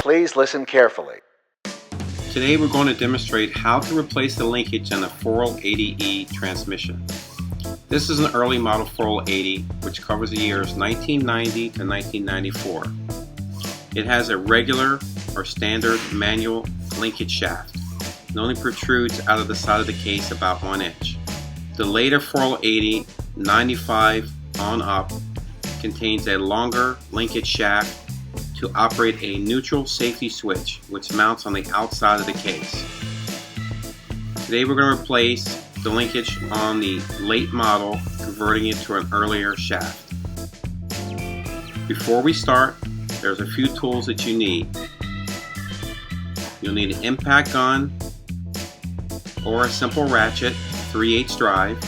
Please listen carefully. Today we're going to demonstrate how to replace the linkage in a 4L80E transmission. This is an early model 4L80 which covers the years 1990 to 1994. It has a regular or standard manual linkage shaft. It only protrudes out of the side of the case about 1 inch. The later 4L80 95 on up contains a longer linkage shaft to operate a neutral safety switch which mounts on the outside of the case. Today we're going to replace the linkage on the late model, converting it to an earlier shaft. Before we start, there's a few tools that you need. You'll need an impact gun or a simple ratchet 3/8 drive.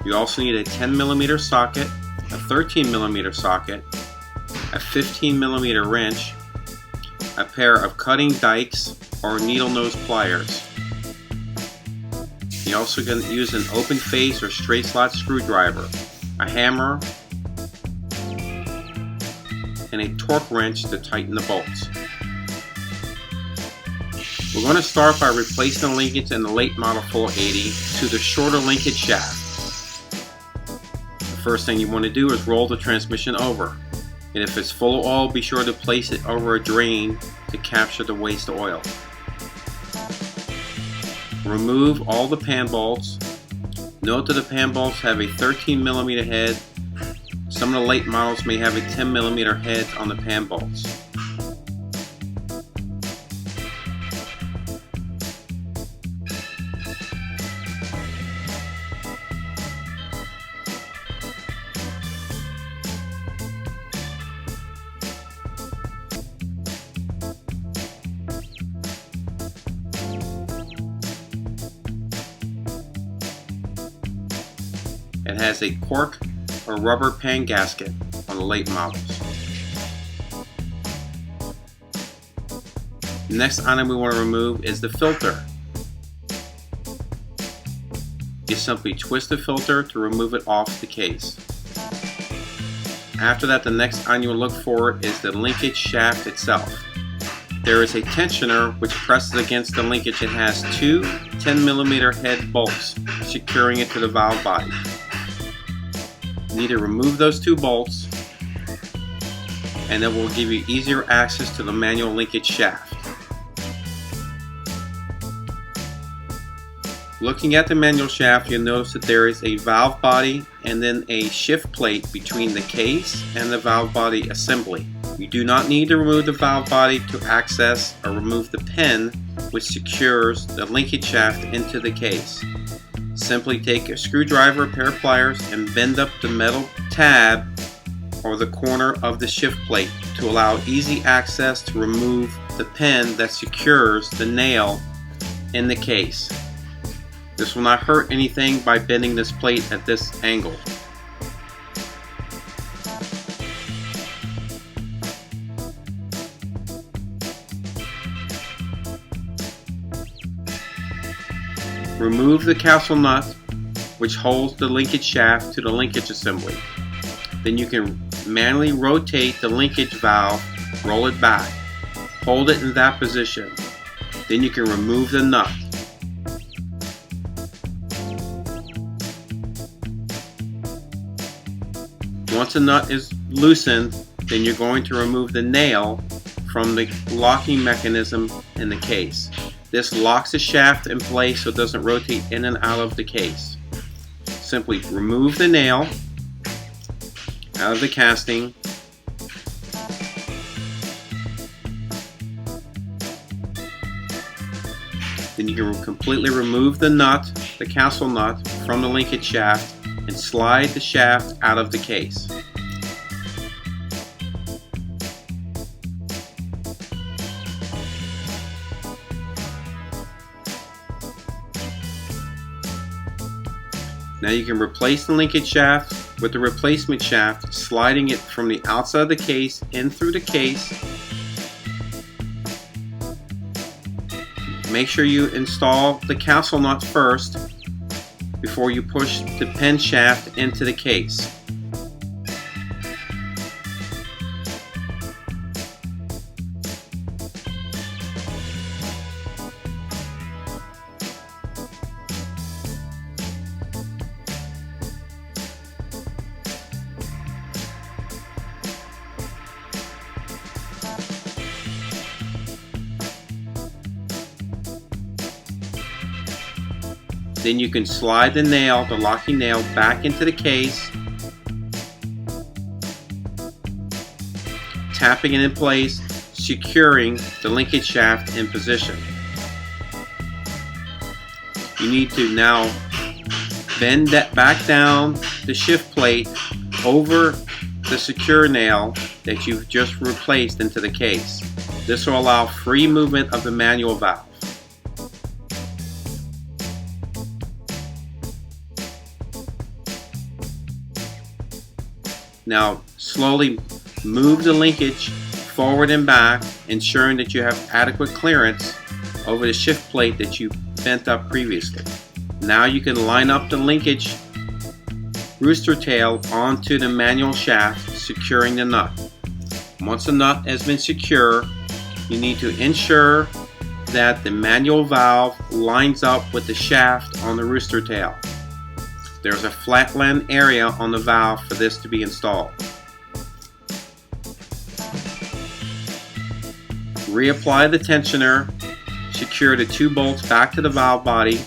You also need a 10mm socket, a 13mm socket, a 15mm wrench, a pair of cutting dikes or needle nose pliers. You also can use an open face or straight slot screwdriver, a hammer, and a torque wrench to tighten the bolts. We're going to start by replacing the linkage in the late model 4L80 to the shorter linkage shaft. The first thing you want to do is roll the transmission over. And if it's full of oil, be sure to place it over a drain to capture the waste oil. Remove all the pan bolts. Note that the pan bolts have a 13mm head. Some of the late models may have a 10mm head on the pan bolts. It has a cork or rubber pan gasket on the late models. The next item we want to remove is the filter. You simply twist the filter to remove it off the case. After that, the next item you will look for is the linkage shaft itself. There is a tensioner which presses against the linkage. It has two 10mm head bolts securing it to the valve body. You need to remove those two bolts, and that will give you easier access to the manual linkage shaft. Looking at the manual shaft, you'll notice that there is a valve body and then a shift plate between the case and the valve body assembly. You do not need to remove the valve body to access or remove the pin which secures the linkage shaft into the case. Simply take a screwdriver, a pair of pliers, and bend up the metal tab or the corner of the shift plate to allow easy access to remove the pin that secures the nail in the case. This will not hurt anything by bending this plate at this angle. Remove the castle nut which holds the linkage shaft to the linkage assembly. Then you can manually rotate the linkage valve, roll it back, hold it in that position. Then you can remove the nut. Once the nut is loosened, then you're going to remove the nail from the locking mechanism in the case. This locks the shaft in place so it doesn't rotate in and out of the case. Simply remove the nail out of the casting. Then you can completely remove the nut, the castle nut, from the linkage shaft and slide the shaft out of the case. Now you can replace the linkage shaft with the replacement shaft, sliding it from the outside of the case in through the case. Make sure you install the castle nut first before you push the pin shaft into the case. Then you can slide the nail, the locking nail, back into the case, tapping it in place, securing the linkage shaft in position. You need to now bend that back down the shift plate over the secure nail that you've just replaced into the case. This will allow free movement of the manual valve. Now slowly move the linkage forward and back, ensuring that you have adequate clearance over the shift plate that you bent up previously. Now you can line up the linkage rooster tail onto the manual shaft, securing the nut. Once the nut has been secure, you need to ensure that the manual valve lines up with the shaft on the rooster tail. There's a flatland area on the valve for this to be installed. Reapply the tensioner, secure the 2 bolts back to the valve body,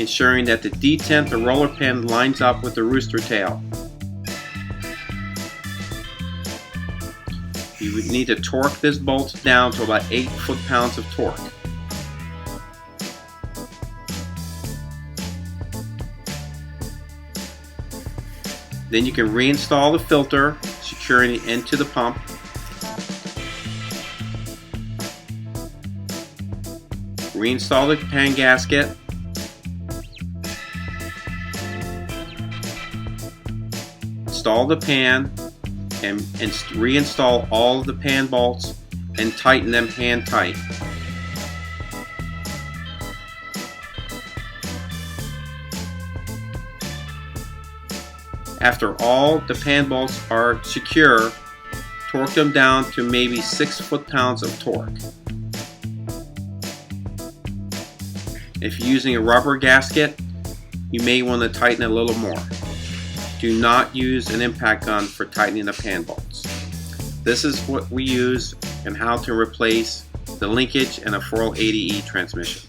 ensuring that the detent, the roller pin, lines up with the rooster tail. You would need to torque this bolt down to about 8 foot-pounds of torque. Then you can reinstall the filter, securing it into the pump. Reinstall the pan gasket. Install the pan and reinstall all of the pan bolts and tighten them hand tight. After all the pan bolts are secure, torque them down to maybe 6 foot-pounds of torque. If you're using a rubber gasket, you may want to tighten a little more. Do not use an impact gun for tightening the pan bolts. This is what we use and how to replace the linkage in a 4L80E transmission.